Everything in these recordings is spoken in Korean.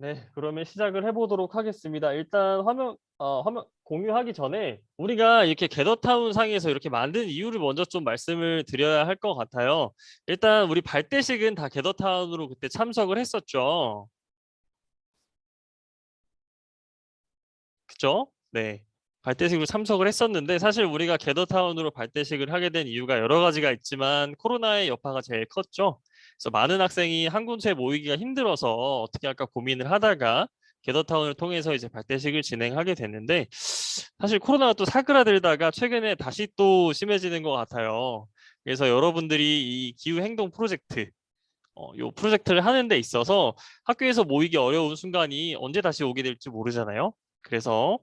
네, 그러면 시작을 해보도록 하겠습니다. 일단 화면 공유하기 전에 우리가 이렇게 게더타운 상에서 이렇게 만든 이유를 먼저 좀 말씀을 드려야 할 것 같아요. 일단 우리 발대식은 다 게더타운으로 그때 참석을 했었죠. 그죠? 네. 발대식으로 참석을 했었는데 사실 우리가 게더타운으로 발대식을 하게 된 이유가 여러 가지가 있지만 코로나의 여파가 제일 컸죠. 그래서 많은 학생이 한 곳에 모이기가 힘들어서 어떻게 할까 고민을 하다가 게더타운을 통해서 이제 발대식을 진행하게 됐는데 사실 코로나가 또 사그라들다가 최근에 다시 또 심해지는 것 같아요. 그래서 여러분들이 이 기후행동 프로젝트 요 프로젝트를 하는 데 있어서 학교에서 모이기 어려운 순간이 언제 다시 오게 될지 모르잖아요. 그래서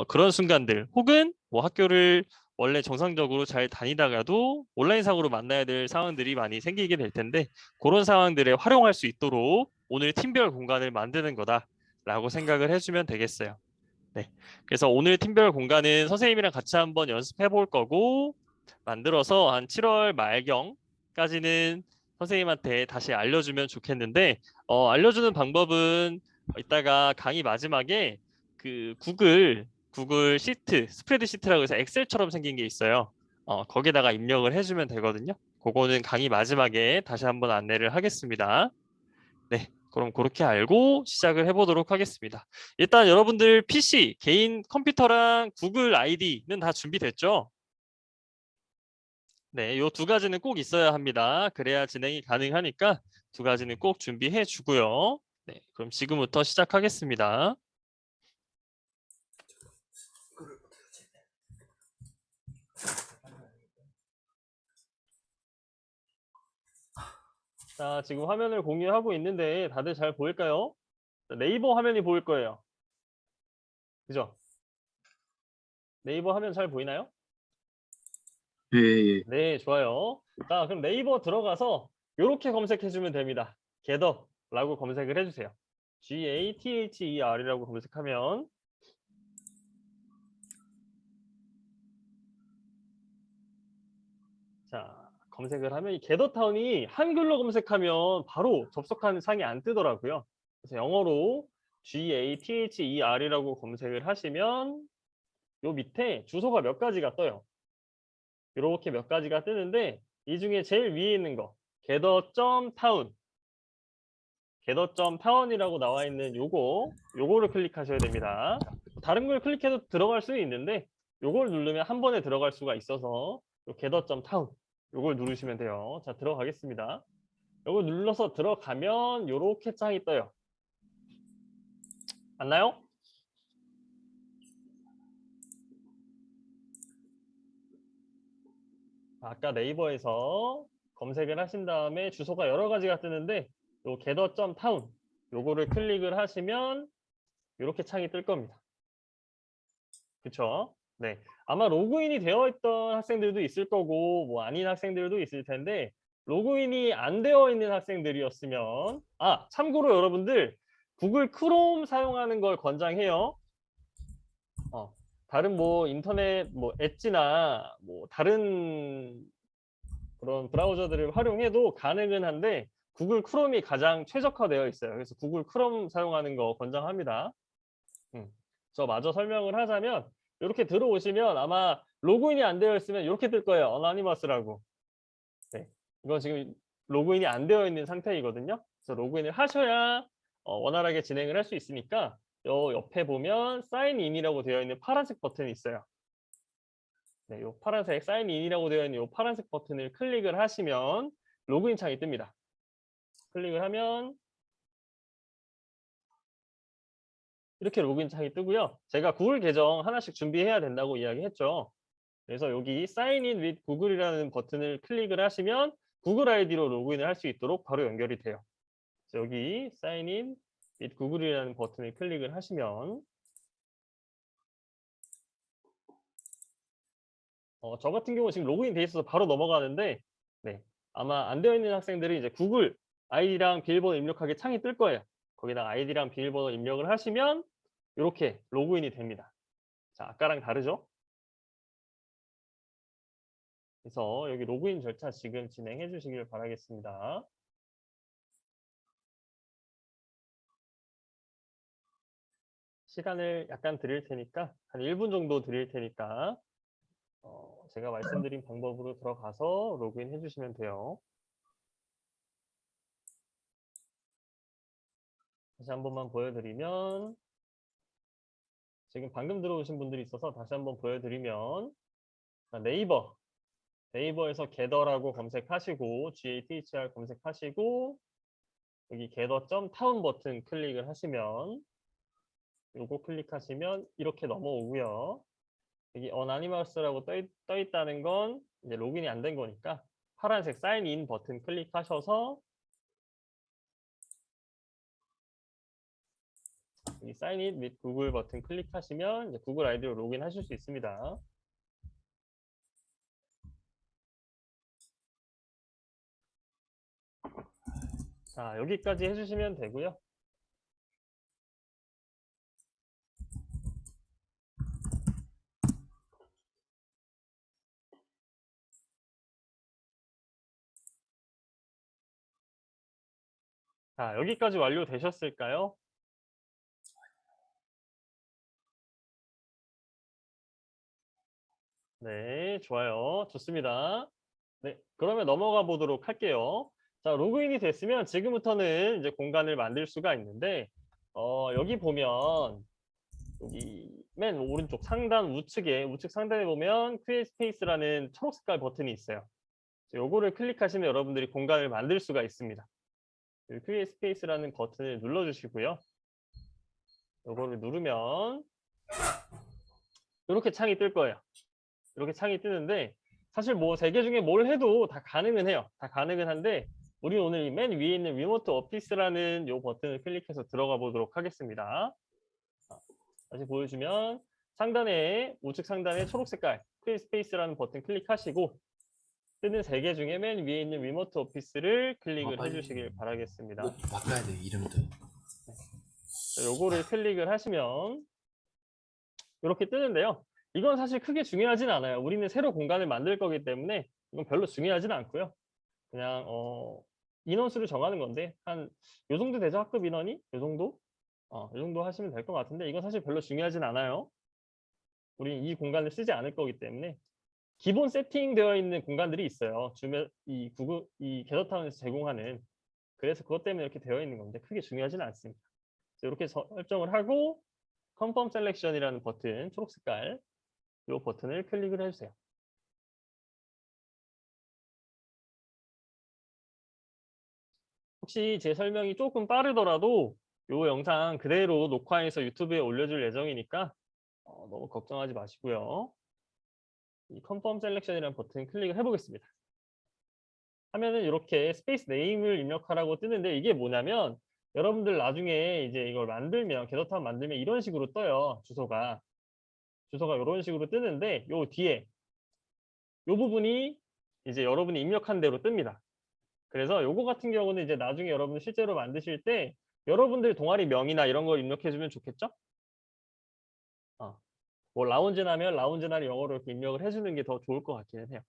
그런 순간들 혹은 뭐 학교를 원래 정상적으로 잘 다니다가도 온라인상으로 만나야 될 상황들이 많이 생기게 될 텐데 그런 상황들에 활용할 수 있도록 오늘 팀별 공간을 만드는 거다라고 생각을 해주면 되겠어요. 네. 그래서 오늘 팀별 공간은 선생님이랑 같이 한번 연습해 볼 거고 만들어서 한 7월 말경까지는 선생님한테 다시 알려주면 좋겠는데 알려주는 방법은 이따가 강의 마지막에 그 구글 시트 스프레드 시트라고 해서 엑셀처럼 생긴 게 있어요. 거기다가 입력을 해주면 되거든요. 그거는 강의 마지막에 다시 한번 안내를 하겠습니다. 네, 그럼 그렇게 알고 시작을 해보도록 하겠습니다. 일단 여러분들 PC, 개인 컴퓨터랑 구글 아이디는 다 준비됐죠? 네, 요 두 가지는 꼭 있어야 합니다. 그래야 진행이 가능하니까 두 가지는 꼭 준비해 주고요. 네, 그럼 지금부터 시작하겠습니다. 자, 지금 화면을 공유하고 있는데 다들 잘 보일까요? 네이버 화면이 보일 거예요. 그죠? 네이버 화면 잘 보이나요? 예, 예. 네, 좋아요. 자, 그럼 네이버 들어가서 이렇게 검색해 주면 됩니다. gather라고 검색을 해주세요. GATHER이라고 검색하면 자, 검색을 하면 이 게더타운이 한글로 검색하면 바로 접속하는 창이 안 뜨더라고요. 그래서 영어로 GATHER이라고 검색을 하시면 요 밑에 주소가 몇 가지가 떠요. 이렇게 몇 가지가 뜨는데 이 중에 제일 위에 있는 거 gather.town gather.town이라고 나와 있는 요거를 클릭하셔야 됩니다. 다른 걸 클릭해도 들어갈 수 있는데 요걸 누르면 한 번에 들어갈 수가 있어서 요 gather.town 요걸 누르시면 돼요. 자, 들어가겠습니다. 요걸 눌러서 들어가면 요렇게 창이 떠요. 맞나요? 아까 네이버에서 검색을 하신 다음에 주소가 여러 가지가 뜨는데 요 gather.town 요거를 클릭을 하시면 이렇게 창이 뜰 겁니다. 그쵸? 네. 아마 로그인이 되어 있던 학생들도 있을 거고 뭐 아닌 학생들도 있을 텐데 로그인이 안 되어 있는 학생들이었으면 참고로 여러분들 구글 크롬 사용하는 걸 권장해요. 어, 다른 뭐 인터넷 뭐 엣지나 뭐 다른 그런 브라우저들을 활용해도 가능은 한데 구글 크롬이 가장 최적화되어 있어요. 그래서 구글 크롬 사용하는 거 권장합니다. 저 마저 설명을 하자면 이렇게 들어오시면 아마 로그인이 안 되어 있으면 이렇게 뜰 거예요. 어나니머스라고. 네. 이건 지금 로그인이 안 되어 있는 상태이거든요. 그래서 로그인을 하셔야 원활하게 진행을 할 수 있으니까 요 옆에 보면 사인인이라고 되어 있는 파란색 버튼이 있어요. 네, 요 파란색 사인인이라고 되어 있는 요 파란색 버튼을 클릭을 하시면 로그인 창이 뜹니다. 클릭을 하면 이렇게 로그인 창이 뜨고요. 제가 구글 계정 하나씩 준비해야 된다고 이야기했죠. 그래서 여기 Sign in with Google이라는 버튼을 클릭을 하시면 구글 아이디로 로그인을 할 수 있도록 바로 연결이 돼요. 그래서 여기 Sign in with Google이라는 버튼을 클릭을 하시면 저 같은 경우 지금 로그인 돼 있어서 바로 넘어가는데 네, 아마 안 되어 있는 학생들이 이제 구글 아이디랑 비밀번호 입력하기 창이 뜰 거예요. 거기다가 아이디랑 비밀번호 입력을 하시면 이렇게 로그인이 됩니다. 자, 아까랑 다르죠? 그래서 여기 로그인 절차 지금 진행해 주시길 바라겠습니다. 시간을 약간 드릴 테니까 한 1분 정도 드릴 테니까 제가 말씀드린 방법으로 들어가서 로그인 해주시면 돼요. 다시 한 번만 보여드리면 지금 방금 들어오신 분들이 있어서 다시 한번 보여드리면 네이버에서 gather라고 검색하시고 GATHR 검색하시고 여기 gather.town 버튼 클릭을 하시면 요거 클릭하시면 이렇게 넘어오고요. 여기 anonymous라고 떠 있다는 건 이제 로그인이 안 된 거니까 파란색 사인 인 버튼 클릭하셔서 여기 사인 인 및 구글 버튼 클릭하시면 이제 구글 아이디로 로그인 하실 수 있습니다. 자, 여기까지 해주시면 되고요. 자, 여기까지 완료되셨을까요? 네, 좋아요. 좋습니다. 네, 그러면 넘어가 보도록 할게요. 자, 로그인이 됐으면 지금부터는 이제 공간을 만들 수가 있는데, 여기 보면, 여기 맨 오른쪽 상단 우측 상단에 보면 Create Space라는 초록 색깔 버튼이 있어요. 요거를 클릭하시면 여러분들이 공간을 만들 수가 있습니다. Create Space라는 버튼을 눌러주시고요. 요거를 누르면 이렇게 창이 뜰 거예요. 이렇게 창이 뜨는데 사실 뭐 세 개 중에 뭘 해도 다 가능은 해요. 다 가능은 한데 우리 오늘 맨 위에 있는 리모트 오피스라는 요 버튼을 클릭해서 들어가 보도록 하겠습니다. 다시 보여주면 상단에 우측 상단에 초록 색깔 Create Space라는 버튼 클릭하시고 뜨는 세 개 중에 맨 위에 있는 리모트 오피스를 클릭을 해주시길 바라겠습니다. 이거 바꿔야 돼 이름도. 요거를 클릭을 하시면 이렇게 뜨는데요. 이건 사실 크게 중요하진 않아요. 우리는 새로 공간을 만들 거기 때문에 이건 별로 중요하진 않고요. 그냥 인원수를 정하는 건데 한 요 정도 되죠? 학급 인원이? 요 정도? 요 정도 하시면 될 것 같은데 이건 사실 별로 중요하진 않아요. 우리 이 공간을 쓰지 않을 거기 때문에 기본 세팅되어 있는 공간들이 있어요. 주변 이 겟더타운에서 제공하는 그래서 그것 때문에 이렇게 되어 있는 건데 크게 중요하지는 않습니다. 이렇게 설정을 하고 Confirm Selection이라는 버튼 초록 색깔 이 버튼을 클릭을 해주세요. 혹시 제 설명이 조금 빠르더라도 이 영상 그대로 녹화해서 유튜브에 올려줄 예정이니까 너무 걱정하지 마시고요. 이 Confirm Selection이라는 버튼 클릭을 해보겠습니다. 하면은 이렇게 스페이스 네임을 입력하라고 뜨는데 이게 뭐냐면 여러분들 나중에 이제 이걸 만들면 겟더타운 만들면 이런 식으로 떠요. 주소가 이런 식으로 뜨는데 요 뒤에 요 부분이 이제 여러분이 입력한 대로 뜹니다. 그래서 요거 같은 경우는 이제 나중에 여러분 실제로 만드실 때 여러분들 동아리 명이나 이런 걸 입력해주면 좋겠죠? 뭐 라운지나면 라운지나를 영어로 이렇게 입력을 해주는 게 더 좋을 것 같기는 해요.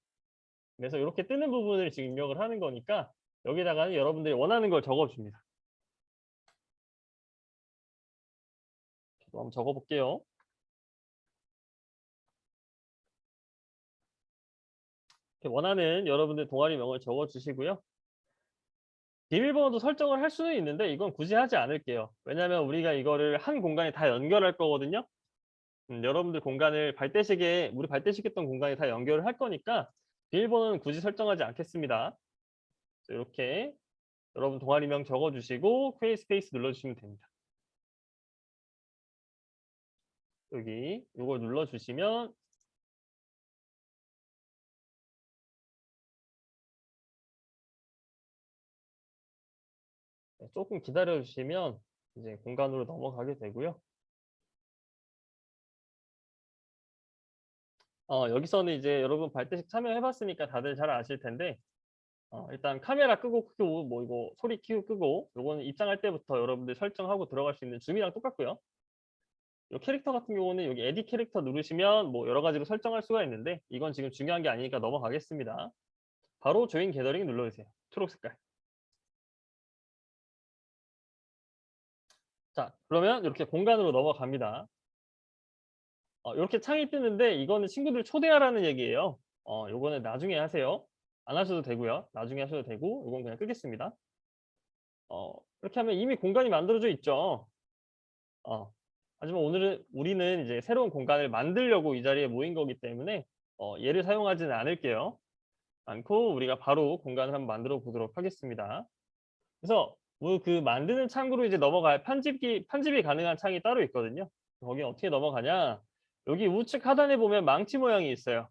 그래서 이렇게 뜨는 부분을 지금 입력을 하는 거니까 여기다가는 여러분들이 원하는 걸 적어줍니다. 저도 한번 적어볼게요. 원하는 여러분들 동아리 명을 적어주시고요. 비밀번호도 설정을 할 수는 있는데 이건 굳이 하지 않을게요. 왜냐하면 우리가 이거를 한 공간에 다 연결할 거거든요. 여러분들 공간을 우리 발대식했던 공간에 다 연결을 할 거니까 비밀번호는 굳이 설정하지 않겠습니다. 이렇게 여러분 동아리명 적어주시고 Create Space 눌러주시면 됩니다. 여기 이걸 눌러주시면 조금 기다려주시면 이제 공간으로 넘어가게 되고요. 여기서는 이제 여러분 발대식 참여해봤으니까 다들 잘 아실 텐데 일단 카메라 끄고 뭐 이거 소리 키고 끄고 요거는 입장할 때부터 여러분들 설정하고 들어갈 수 있는 줌이랑 똑같고요. 이 캐릭터 같은 경우는 여기 에디 캐릭터 누르시면 뭐 여러 가지로 설정할 수가 있는데 이건 지금 중요한 게 아니니까 넘어가겠습니다. 바로 조인 게더링 눌러주세요. 초록 색깔. 자, 그러면 이렇게 공간으로 넘어갑니다. 이렇게 창이 뜨는데 이거는 친구들 초대하라는 얘기예요. 요거는 나중에 하세요. 안 하셔도 되고요. 나중에 하셔도 되고 요건 그냥 끄겠습니다. 이렇게 하면 이미 공간이 만들어져 있죠. 어, 하지만 오늘은 우리는 이제 새로운 공간을 만들려고 이 자리에 모인 거기 때문에 얘를 사용하지는 않을게요. 않고 우리가 바로 공간을 한번 만들어 보도록 하겠습니다. 그래서 그 만드는 창구로 이제 넘어갈 편집이 가능한 창이 따로 있거든요. 거기 어떻게 넘어가냐? 여기 우측 하단에 보면 망치 모양이 있어요.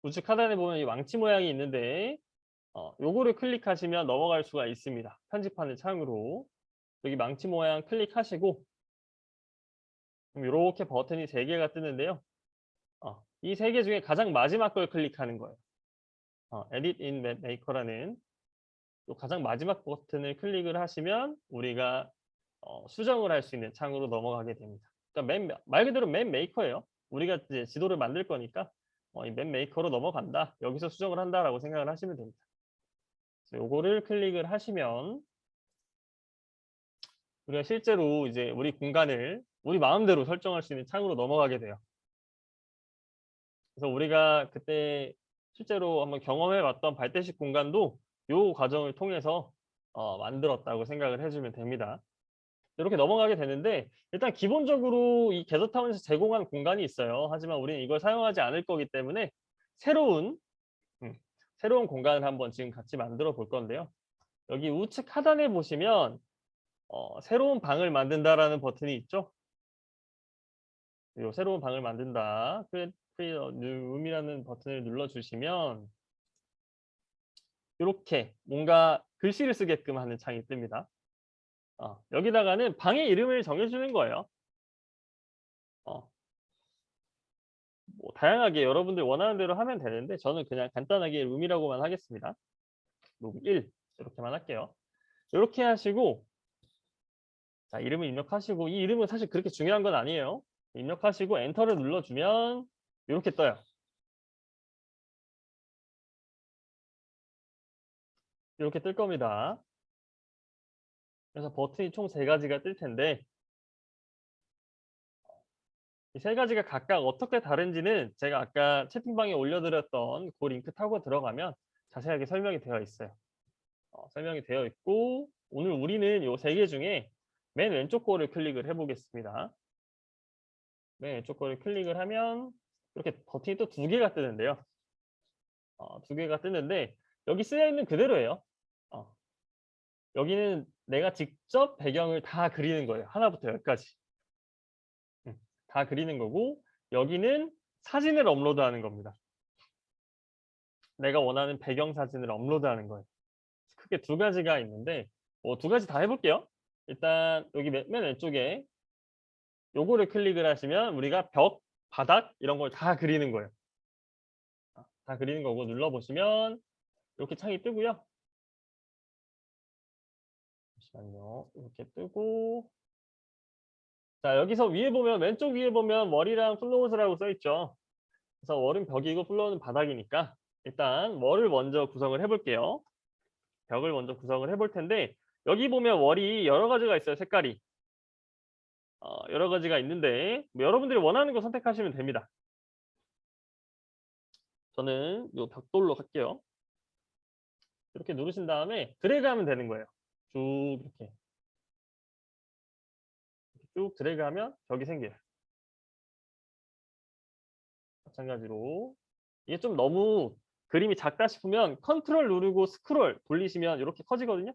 우측 하단에 보면 이 망치 모양이 있는데 요거를 클릭하시면 넘어갈 수가 있습니다. 편집하는 창으로. 여기 망치 모양 클릭하시고 그럼 이렇게 버튼이 3개가 뜨는데요. 이 3개 중에 가장 마지막 걸 클릭하는 거예요. Edit in Map Maker라는 요 가장 마지막 버튼을 클릭을 하시면 우리가 수정을 할 수 있는 창으로 넘어가게 됩니다. 그러니까 말 그대로 맵 메이커예요. 우리가 이제 지도를 만들 거니까 이 맵 메이커로 넘어간다. 여기서 수정을 한다라고 생각을 하시면 됩니다. 요거를 클릭을 하시면 우리가 실제로 이제 우리 공간을 우리 마음대로 설정할 수 있는 창으로 넘어가게 돼요. 그래서 우리가 그때 실제로 한번 경험해 봤던 발대식 공간도 요 과정을 통해서 만들었다고 생각을 해주면 됩니다. 이렇게 넘어가게 되는데 일단 기본적으로 이 게더타운에서 제공한 공간이 있어요. 하지만 우리는 이걸 사용하지 않을 거기 때문에 새로운 새로운 공간을 한번 지금 같이 만들어 볼 건데요. 여기 우측 하단에 보시면 새로운 방을 만든다라는 버튼이 있죠. 요 새로운 방을 만든다. Create a new room이라는 버튼을 눌러주시면 이렇게 뭔가 글씨를 쓰게끔 하는 창이 뜹니다. 여기다가는 방의 이름을 정해주는 거예요. 뭐 다양하게 여러분들 원하는 대로 하면 되는데 저는 그냥 간단하게 룸이라고만 하겠습니다. 룸 1 이렇게만 할게요. 이렇게 하시고 자 이름을 입력하시고 이 이름은 사실 그렇게 중요한 건 아니에요. 입력하시고 엔터를 눌러주면 이렇게 떠요. 이렇게 뜰 겁니다. 그래서 버튼이 총 3가지가 뜰 텐데 이 3가지가 각각 어떻게 다른지는 제가 아까 채팅방에 올려드렸던 그 링크 타고 들어가면 자세하게 설명이 되어 있어요. 설명이 되어 있고 오늘 우리는 이 3개 중에 맨 왼쪽 거를 클릭을 해보겠습니다. 맨 왼쪽 거를 클릭을 하면 이렇게 버튼이 또 2개가 뜨는데요. 2개가 뜨는데 여기 쓰여있는 그대로예요. 여기는 내가 직접 배경을 다 그리는 거예요. 하나부터 10까지. 다 그리는 거고 여기는 사진을 업로드하는 겁니다. 내가 원하는 배경 사진을 업로드하는 거예요. 크게 2가지가 있는데 2가지 다 해볼게요. 일단 여기 맨 왼쪽에 요거를 클릭을 하시면 우리가 벽, 바닥 이런 걸 다 그리는 거예요. 다 그리는 거고 눌러보시면 이렇게 창이 뜨고요. 잠시만요. 이렇게 뜨고 자 여기서 위에 보면 왼쪽 위에 보면 월이랑 플로우스라고 써있죠. 그래서 월은 벽이고 플로우는 바닥이니까 일단 월을 먼저 구성을 해볼게요. 벽을 먼저 구성을 해볼 텐데 여기 보면 월이 여러 가지가 있어요. 색깔이 여러 가지가 있는데 뭐 여러분들이 원하는 거 선택하시면 됩니다. 저는 이 벽돌로 할게요. 이렇게 누르신 다음에 드래그하면 되는 거예요. 쭉 이렇게 쭉 드래그하면 벽이 생겨요. 마찬가지로 이게 좀 너무 그림이 작다 싶으면 컨트롤 누르고 스크롤 돌리시면 이렇게 커지거든요.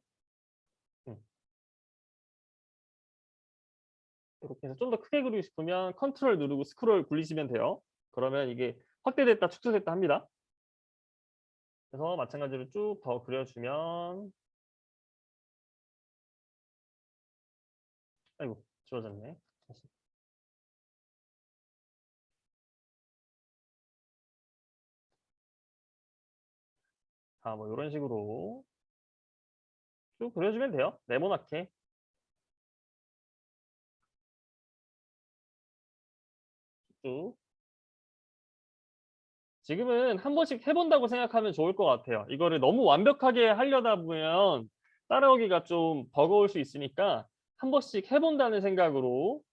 이렇게 해서 좀 더 크게 그리고 싶으면 컨트롤 누르고 스크롤 굴리시면 돼요. 그러면 이게 확대됐다 축소됐다 합니다. 그래서 마찬가지로 쭉 더 그려주면 아이고 지워졌네. 다시. 뭐 이런 식으로 쭉 그려주면 돼요. 네모나게. 쭉. 지금은 한 번씩 해본다고 생각하면 좋을 것 같아요. 이거를 너무 완벽하게 하려다 보면 따라오기가 좀 버거울 수 있으니까 한 번씩 해본다는 생각으로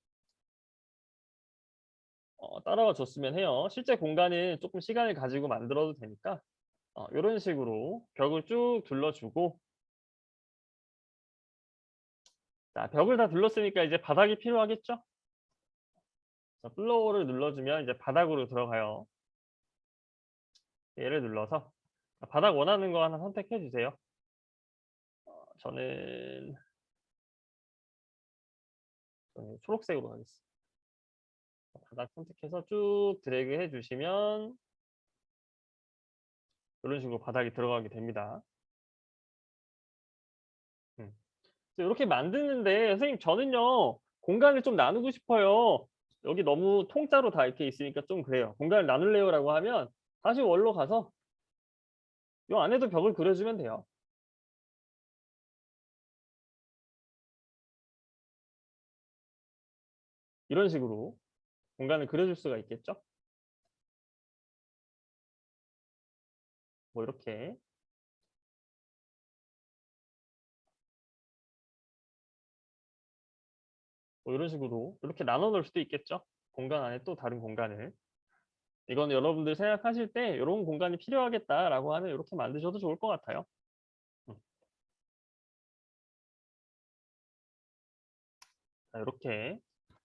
따라와 줬으면 해요. 실제 공간은 조금 시간을 가지고 만들어도 되니까 요런 식으로 벽을 쭉 둘러주고, 자, 벽을 다 둘렀으니까 이제 바닥이 필요하겠죠? 자, 플로어를 눌러주면 이제 바닥으로 들어가요. 얘를 눌러서 바닥 원하는 거 하나 선택해 주세요. 저는 초록색으로 하겠습니다. 바닥 선택해서 쭉 드래그 해 주시면 이런 식으로 바닥이 들어가게 됩니다. 이렇게 만드는데 선생님 저는요 공간을 좀 나누고 싶어요. 여기 너무 통짜로 다 이렇게 있으니까 좀 그래요. 공간을 나눌래요라고 하면 다시 월로 가서 이 안에도 벽을 그려주면 돼요. 이런 식으로 공간을 그려줄 수가 있겠죠. 뭐 이렇게 뭐 이런 식으로 이렇게 나눠 놓을 수도 있겠죠. 공간 안에 또 다른 공간을. 이건 여러분들 생각하실 때 이런 공간이 필요하겠다라고 하면 이렇게 만드셔도 좋을 것 같아요. 음. 자, 이렇게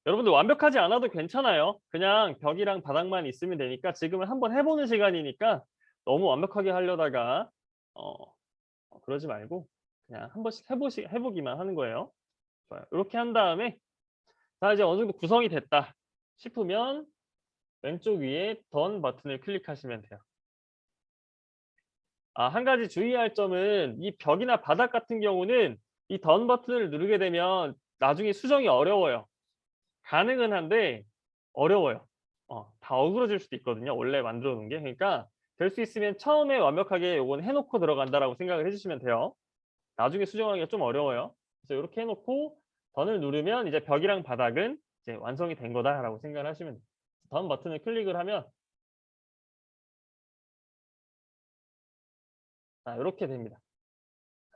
여러분들 완벽하지 않아도 괜찮아요. 그냥 벽이랑 바닥만 있으면 되니까 지금은 한번 해보는 시간이니까 너무 완벽하게 하려다가 그러지 말고 그냥 한 번씩 해보기만 하는 거예요. 좋아요. 이렇게 한 다음에 자 이제 어느 정도 구성이 됐다 싶으면 왼쪽 위에 던 버튼을 클릭하시면 돼요. 한 가지 주의할 점은 이 벽이나 바닥 같은 경우는 이 던 버튼을 누르게 되면 나중에 수정이 어려워요. 가능은 한데 어려워요. 다 어그러질 수도 있거든요. 원래 만들어 놓은 게. 그러니까 될 수 있으면 처음에 완벽하게 요건 해 놓고 들어간다라고 생각을 해 주시면 돼요. 나중에 수정하기가 좀 어려워요. 그래서 요렇게 해 놓고 던을 누르면 이제 벽이랑 바닥은 이제 완성이 된 거다라고 생각을 하시면 돼요. 던 버튼을 클릭을 하면 요렇게 됩니다.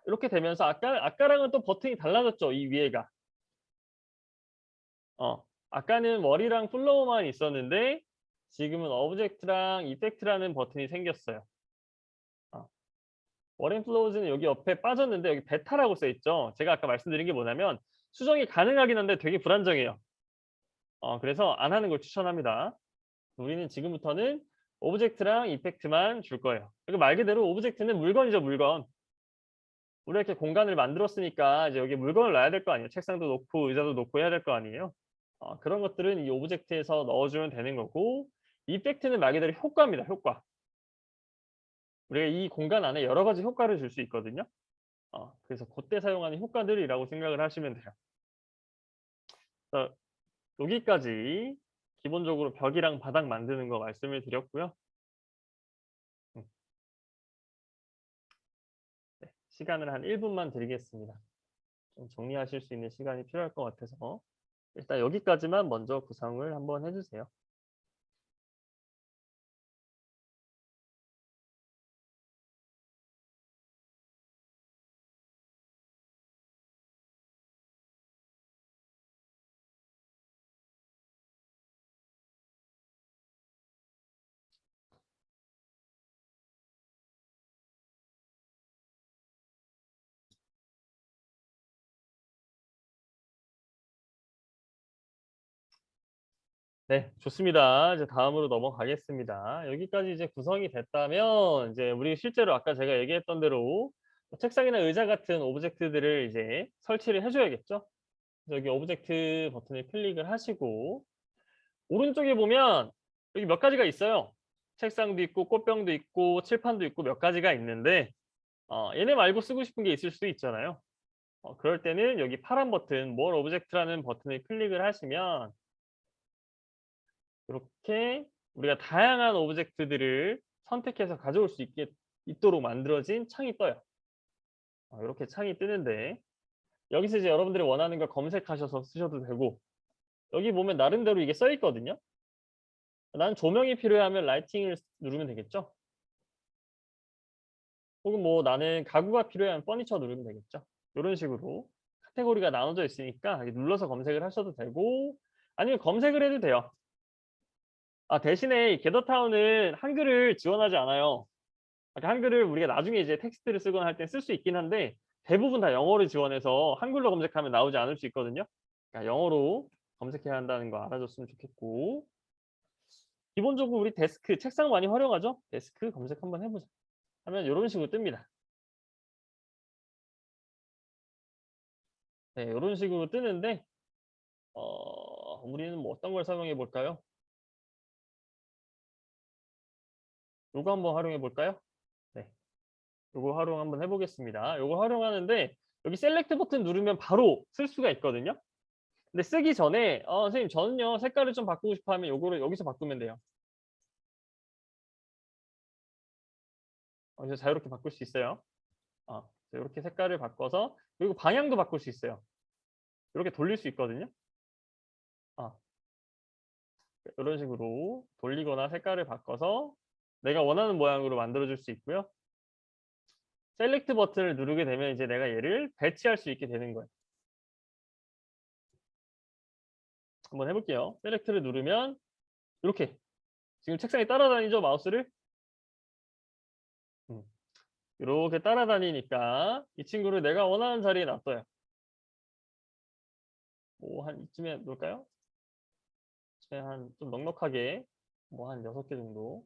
이렇게 되면서 아까랑은 또 버튼이 달라졌죠. 이 위에가. 아까는 머리랑 플로우만 있었는데 지금은 오브젝트랑 이펙트라는 버튼이 생겼어요. 워렌 플로우즈는 여기 옆에 빠졌는데 여기 베타라고 써 있죠. 제가 아까 말씀드린 게 뭐냐면 수정이 가능하긴 한데 되게 불안정해요. 그래서 안 하는 걸 추천합니다. 우리는 지금부터는 오브젝트랑 이펙트만 줄 거예요. 그러니까 말 그대로 오브젝트는 물건이죠, 물건. 우리가 이렇게 공간을 만들었으니까 이제 여기 물건을 놔야 될 거 아니에요. 책상도 놓고 의자도 놓고 해야 될 거 아니에요. 그런 것들은 이 오브젝트에서 넣어주면 되는 거고, 이펙트는 말 그대로 효과입니다. 효과. 우리가 이 공간 안에 여러 가지 효과를 줄 수 있거든요. 그래서 그때 사용하는 효과들이라고 생각을 하시면 돼요. 여기까지 기본적으로 벽이랑 바닥 만드는 거 말씀을 드렸고요. 네, 시간을 한 1분만 드리겠습니다. 좀 정리하실 수 있는 시간이 필요할 것 같아서 일단 여기까지만 먼저 구성을 한번 해주세요. 네, 좋습니다. 이제 다음으로 넘어가겠습니다. 여기까지 이제 구성이 됐다면 이제 우리 실제로 아까 제가 얘기했던 대로 책상이나 의자 같은 오브젝트들을 이제 설치를 해줘야겠죠. 여기 오브젝트 버튼을 클릭을 하시고 오른쪽에 보면 여기 몇 가지가 있어요. 책상도 있고 꽃병도 있고 칠판도 있고 몇 가지가 있는데 얘네 말고 쓰고 싶은 게 있을 수도 있잖아요. 그럴 때는 여기 파란 버튼 More Object라는 버튼을 클릭을 하시면 이렇게 우리가 다양한 오브젝트들을 선택해서 가져올 수 있도록 만들어진 창이 떠요. 이렇게 창이 뜨는데 여기서 이제 여러분들이 원하는 걸 검색하셔서 쓰셔도 되고 여기 보면 나름대로 이게 써 있거든요. 나는 조명이 필요하면 라이팅을 누르면 되겠죠. 혹은 뭐 나는 가구가 필요하면 퍼니처 누르면 되겠죠. 이런 식으로 카테고리가 나눠져 있으니까 눌러서 검색을 하셔도 되고 아니면 검색을 해도 돼요. 대신에 이 게더타운은 한글을 지원하지 않아요. 한글을 우리가 나중에 이제 텍스트를 쓰거나 할 때 쓸 수 있긴 한데 대부분 다 영어를 지원해서 한글로 검색하면 나오지 않을 수 있거든요. 그러니까 영어로 검색해야 한다는 거 알아줬으면 좋겠고 기본적으로 우리 데스크 책상 많이 활용하죠? 데스크 검색 한번 해보자. 하면 이런 식으로 뜹니다. 네, 이런 식으로 뜨는데 우리는 뭐 어떤 걸 사용해 볼까요? 요거 한번 활용해 볼까요? 네, 요거 활용 한번 해보겠습니다. 요거 활용하는데 여기 셀렉트 버튼 누르면 바로 쓸 수가 있거든요. 근데 쓰기 전에 선생님 저는요 색깔을 좀 바꾸고 싶어 하면 요거를 여기서 바꾸면 돼요. 그래서 자유롭게 바꿀 수 있어요. 이렇게 색깔을 바꿔서 그리고 방향도 바꿀 수 있어요. 이렇게 돌릴 수 있거든요. 이런 식으로 돌리거나 색깔을 바꿔서 내가 원하는 모양으로 만들어 줄 수 있고요. 셀렉트 버튼을 누르게 되면 이제 내가 얘를 배치할 수 있게 되는 거예요. 한번 해볼게요. 셀렉트를 누르면 이렇게 지금 책상에 따라다니죠 마우스를. 이렇게 따라다니니까 이 친구를 내가 원하는 자리에 놔둬요. 뭐 한 이쯤에 놓을까요? 한 좀 넉넉하게 뭐 한 6개 정도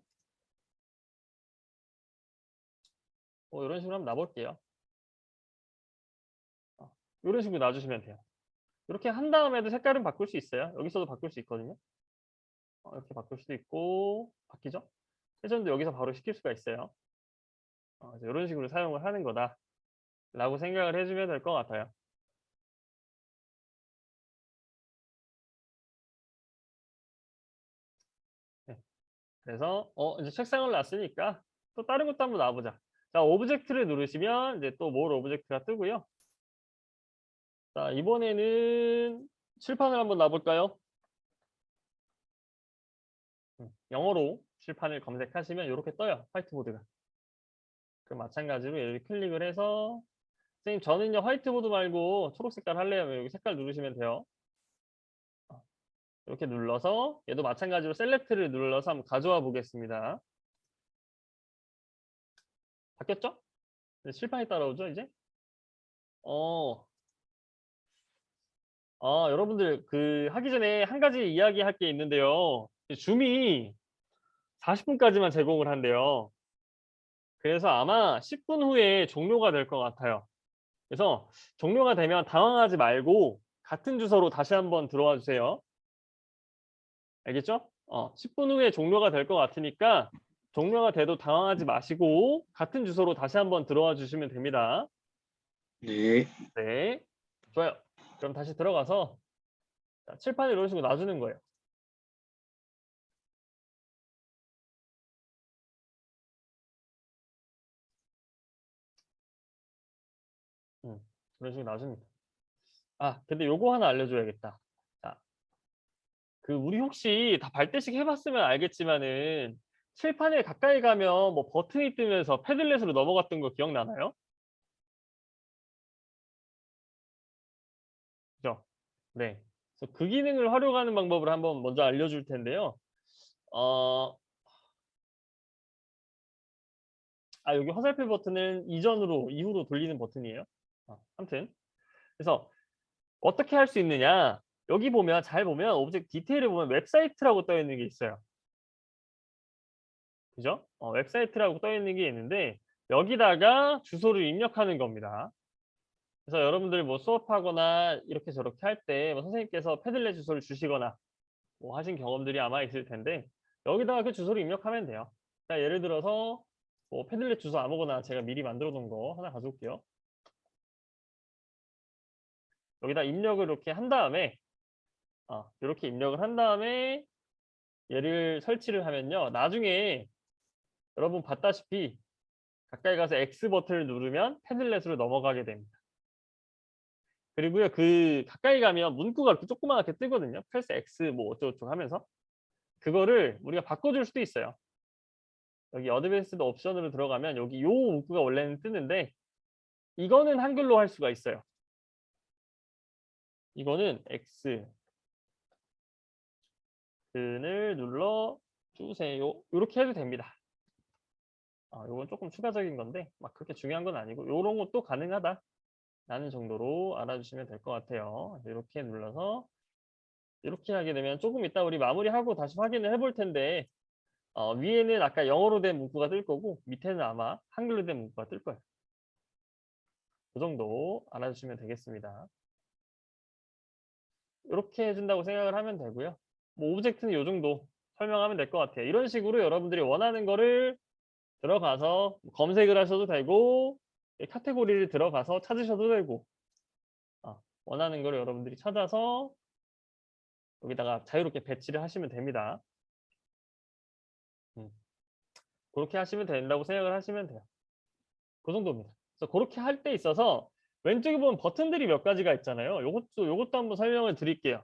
이런 식으로 한번 놔볼게요. 이런 식으로 놔주시면 돼요. 이렇게 한 다음에도 색깔은 바꿀 수 있어요. 여기서도 바꿀 수 있거든요. 이렇게 바꿀 수도 있고 바뀌죠? 회전도 여기서 바로 시킬 수가 있어요. 이런 식으로 사용을 하는 거다 라고 생각을 해주면 될 것 같아요. 네. 그래서 이제 책상을 놨으니까 또 다른 것도 한번 놔보자. 자, 오브젝트를 누르시면 이제 또 more 오브젝트가 뜨고요. 자, 이번에는 칠판을 한번 놔볼까요? 영어로 칠판을 검색하시면 이렇게 떠요. 화이트보드가. 그 마찬가지로 여기 클릭을 해서 선생님 저는요 화이트보드 말고 초록 색깔 할래요. 여기 색깔 누르시면 돼요. 이렇게 눌러서 얘도 마찬가지로 셀렉트를 눌러서 한번 가져와 보겠습니다. 바뀌었죠? 칠판이 따라오죠 이제? 여러분들 그 하기 전에 한 가지 이야기할 게 있는데요. 줌이 40분까지만 제공을 한대요. 그래서 아마 10분 후에 종료가 될 것 같아요. 그래서 종료가 되면 당황하지 말고 같은 주소로 다시 한번 들어와 주세요. 알겠죠? 10분 후에 종료가 될 것 같으니까 종료가 돼도 당황하지 마시고 같은 주소로 다시 한번 들어와 주시면 됩니다. 네. 네. 좋아요. 그럼 다시 들어가서 칠판을 이런 식으로 놔주는 거예요. 이런 식으로 놔줍니다. 근데 요거 하나 알려줘야겠다. 자, 우리 혹시 다 발대식 해봤으면 알겠지만은 칠판에 가까이 가면 뭐 버튼이 뜨면서 패들렛으로 넘어갔던 거 기억나나요? 그죠? 네. 그래서 그 기능을 활용하는 방법을 한번 먼저 알려줄 텐데요. 어, 여기 화살표 버튼은 이후로 돌리는 버튼이에요. 아무튼. 그래서 어떻게 할 수 있느냐? 여기 보면 잘 보면 오브젝트 디테일을 보면 웹사이트라고 떠 있는 게 있어요. 그죠? 웹사이트라고 떠 있는 게 있는데 여기다가 주소를 입력하는 겁니다. 그래서 여러분들 뭐 수업하거나 이렇게 저렇게 할 때 뭐 선생님께서 패들렛 주소를 주시거나 뭐 하신 경험들이 아마 있을 텐데 여기다가 그 주소를 입력하면 돼요. 자, 예를 들어서 뭐 패들렛 주소 아무거나 제가 미리 만들어 놓은 거 하나 가져올게요. 여기다 입력을 이렇게 한 다음에 이렇게 입력을 한 다음에 얘를 설치를 하면요. 나중에 여러분 봤다시피 가까이 가서 X 버튼을 누르면 패들렛으로 넘어가게 됩니다. 그리고요, 가까이 가면 문구가 이렇게 조그맣게 뜨거든요. 프레스 X 뭐 어쩌고저쩌고 하면서. 그거를 우리가 바꿔줄 수도 있어요. 여기 어드밴스드 옵션으로 들어가면 여기 요 문구가 원래는 뜨는데 이거는 한글로 할 수가 있어요. 이거는 X 을 눌러 주세요. 이렇게 해도 됩니다. 이건 조금 추가적인 건데 막 그렇게 중요한 건 아니고 이런 것도 가능하다 라는 정도로 알아주시면 될 것 같아요. 이렇게 눌러서 이렇게 하게 되면 조금 이따 우리 마무리하고 다시 확인을 해볼 텐데 위에는 아까 영어로 된 문구가 뜰 거고 밑에는 아마 한글로 된 문구가 뜰 거예요. 그 정도 알아주시면 되겠습니다. 이렇게 해준다고 생각을 하면 되고요. 뭐 오브젝트는 이 정도 설명하면 될 것 같아요. 이런 식으로 여러분들이 원하는 거를 들어가서 검색을 하셔도 되고 카테고리를 들어가서 찾으셔도 되고 원하는 거를 여러분들이 찾아서 여기다가 자유롭게 배치를 하시면 됩니다. 그렇게 하시면 된다고 생각을 하시면 돼요. 그 정도입니다. 그래서 그렇게 할 때 있어서 왼쪽에 보면 버튼들이 몇 가지가 있잖아요. 요것도 한번 설명을 드릴게요.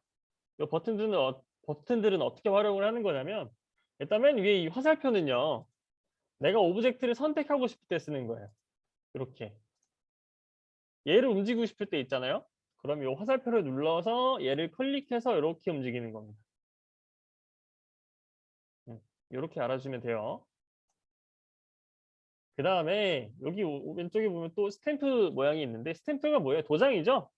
이 버튼들은 어떻게 활용을 하는 거냐면 일단 맨 위에 이 화살표는요. 내가 오브젝트를 선택하고 싶을 때 쓰는 거예요. 이렇게. 얘를 움직이고 싶을 때 있잖아요. 그럼 이 화살표를 눌러서 얘를 클릭해서 이렇게 움직이는 겁니다. 이렇게 알아주시면 돼요. 그 다음에 여기 왼쪽에 보면 또 스탬프 모양이 있는데 스탬프가 뭐예요? 도장이죠?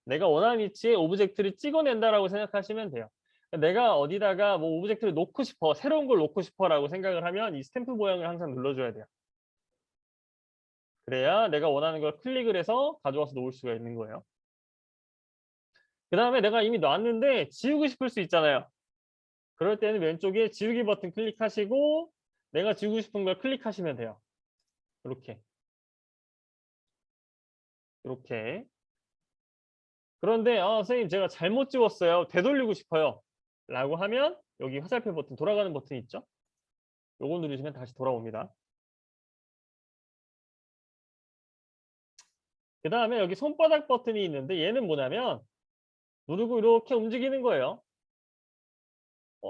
내가 원하는 위치에 오브젝트를 찍어낸다라고 생각하시면 돼요. 내가 어디다가 뭐 오브젝트를 놓고 싶어, 새로운 걸 놓고 싶어라고 생각을 하면 이 스탬프 모양을 항상 눌러줘야 돼요. 그래야 내가 원하는 걸 클릭을 해서 가져와서 놓을 수가 있는 거예요. 그 다음에 내가 이미 놨는데 지우고 싶을 수 있잖아요. 그럴 때는 왼쪽에 지우기 버튼 클릭하시고 내가 지우고 싶은 걸 클릭하시면 돼요. 이렇게. 이렇게. 그런데 선생님 제가 잘못 지웠어요. 되돌리고 싶어요. 라고 하면 여기 화살표 버튼 돌아가는 버튼 있죠? 요거 누르시면 다시 돌아옵니다. 그 다음에 여기 손바닥 버튼이 있는데 얘는 뭐냐면 누르고 이렇게 움직이는 거예요.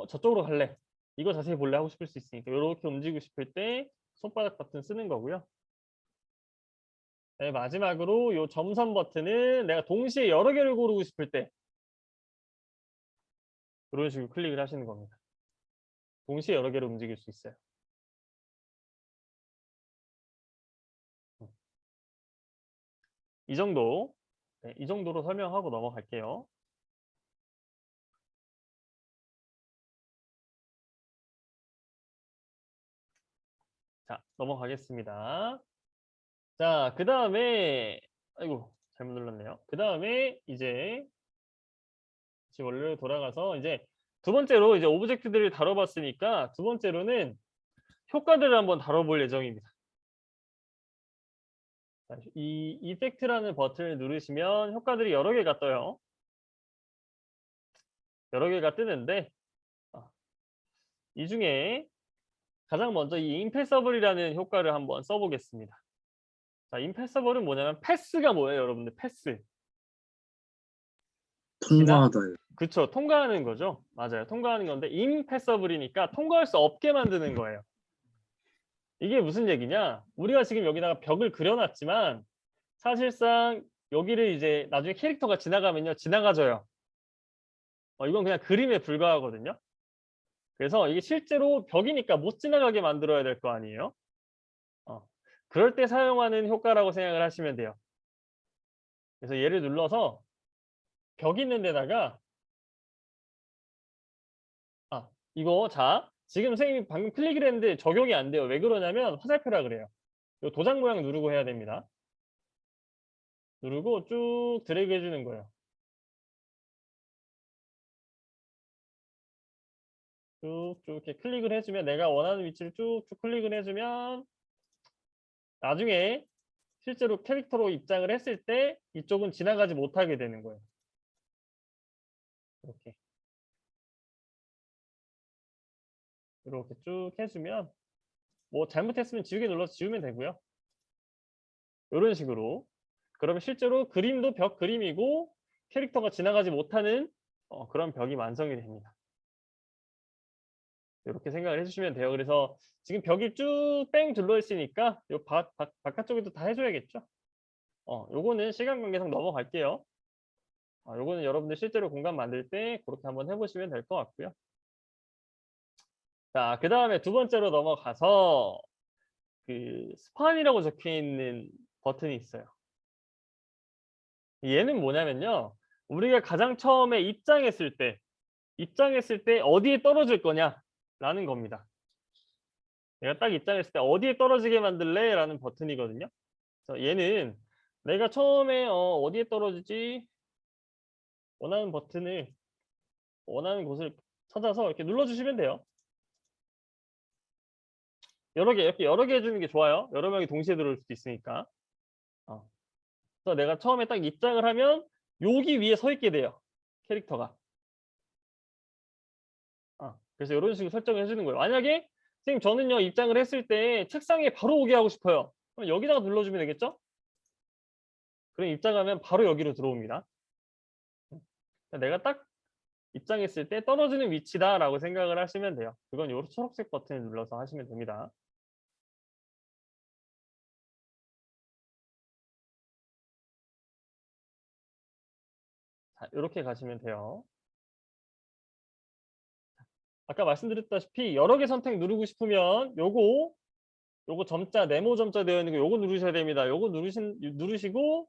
저쪽으로 갈래. 이거 자세히 볼래 하고 싶을 수 있으니까 이렇게 움직이고 싶을 때 손바닥 버튼 쓰는 거고요. 네, 마지막으로 이 점선 버튼은 내가 동시에 여러 개를 고르고 싶을 때 이런 식으로 클릭을 하시는 겁니다. 동시에 여러 개를 움직일 수 있어요. 이 정도, 네, 이 정도로 설명하고 넘어갈게요. 자, 넘어가겠습니다. 자, 그 다음에, 아이고, 잘못 눌렀네요. 그 다음에 이제 다시 원래로 돌아가서 이제 두 번째로 이제 오브젝트들을 다뤄봤으니까 두 번째로는 효과들을 한번 다뤄볼 예정입니다. 자, 이 이펙트라는 버튼을 누르시면 효과들이 여러 개가 떠요. 여러 개가 뜨는데 이 중에 가장 먼저 이 임패서블이라는 효과를 한번 써보겠습니다. 자, 임패서블은 뭐냐면 패스가 뭐예요, 여러분들? 패스. 통과하다요. 그쵸, 통과하는 거죠. 맞아요. 통과하는 건데 임패서블이니까 통과할 수 없게 만드는 거예요. 이게 무슨 얘기냐? 우리가 지금 여기다가 벽을 그려놨지만 사실상 여기를 이제 나중에 캐릭터가 지나가면요. 지나가져요. 이건 그냥 그림에 불과하거든요. 그래서 이게 실제로 벽이니까 못 지나가게 만들어야 될 거 아니에요. 그럴 때 사용하는 효과라고 생각을 하시면 돼요. 그래서 얘를 눌러서 벽 있는 데다가 이거 자 지금 선생님이 방금 클릭을 했는데 적용이 안 돼요. 왜 그러냐면 화살표라 그래요. 이 도장 모양 누르고 해야 됩니다. 누르고 쭉 드래그 해주는 거예요. 쭉쭉 이렇게 클릭을 해주면 내가 원하는 위치를 쭉쭉 클릭을 해주면 나중에 실제로 캐릭터로 입장을 했을 때 이쪽은 지나가지 못하게 되는 거예요. 이렇게 쭉 해주면 뭐 잘못했으면 지우개 눌러서 지우면 되고요. 이런 식으로 그러면 실제로 그림도 벽 그림이고 캐릭터가 지나가지 못하는 그런 벽이 완성이 됩니다. 이렇게 생각을 해주시면 돼요. 그래서 지금 벽이 쭉 뺑 둘러 있으니까 요 바깥쪽에도 다 해줘야겠죠. 요거는 시간 관계상 넘어갈게요. 요거는 여러분들 실제로 공간 만들 때 그렇게 한번 해보시면 될 것 같고요. 자, 그 다음에 두 번째로 넘어가서 그 스판이라고 적혀 있는 버튼이 있어요. 얘는 뭐냐면요. 우리가 가장 처음에 입장했을 때 어디에 떨어질 거냐라는 겁니다. 내가 딱 입장했을 때 어디에 떨어지게 만들래? 라는 버튼이거든요. 그래서 얘는 내가 처음에 어디에 떨어지지? 원하는 버튼을 원하는 곳을 찾아서 이렇게 눌러주시면 돼요. 이렇게 여러 개 해주는 게 좋아요. 여러 명이 동시에 들어올 수도 있으니까. 그래서 내가 처음에 딱 입장을 하면 여기 위에 서 있게 돼요. 캐릭터가. 그래서 이런 식으로 설정을 해주는 거예요. 만약에 선생님 저는요 입장을 했을 때 책상에 바로 오게 하고 싶어요. 그럼 여기다가 눌러주면 되겠죠? 그럼 입장하면 바로 여기로 들어옵니다. 내가 딱 입장했을 때 떨어지는 위치다라고 생각을 하시면 돼요. 그건 요 초록색 버튼을 눌러서 하시면 됩니다. 자, 이렇게 가시면 돼요. 아까 말씀드렸다시피 여러 개 선택 누르고 싶으면 요거 점자 네모 점자 되어 있는 거 요거 누르셔야 됩니다. 요거 누르시고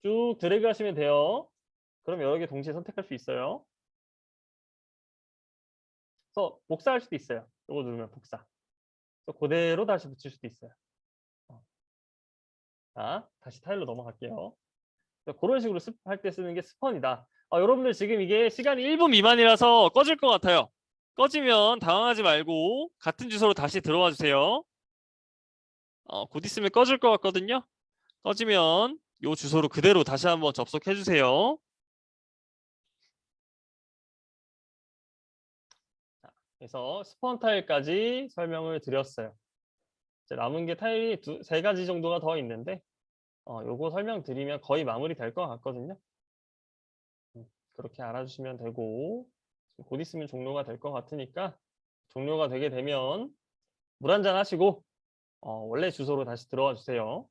쭉 드래그 하시면 돼요. 그럼 여러 개 동시에 선택할 수 있어요. 그래서 복사할 수도 있어요. 요거 누르면 복사. 그래서 그대로 다시 붙일 수도 있어요. 자, 다시 타일로 넘어갈게요. 그런 식으로 할 때 쓰는 게 스펀이다. 여러분들 지금 이게 시간이 1분 미만이라서 꺼질 것 같아요. 꺼지면 당황하지 말고 같은 주소로 다시 들어와 주세요. 곧 있으면 꺼질 것 같거든요. 꺼지면 이 주소로 그대로 다시 한번 접속해 주세요. 그래서 스폰 타일까지 설명을 드렸어요. 이제 남은 게 타일이 세 가지 정도가 더 있는데 요거 설명드리면 거의 마무리 될 것 같거든요. 그렇게 알아주시면 되고 곧 있으면 종료가 될 것 같으니까 종료가 되게 되면 물 한잔 하시고 원래 주소로 다시 들어와 주세요.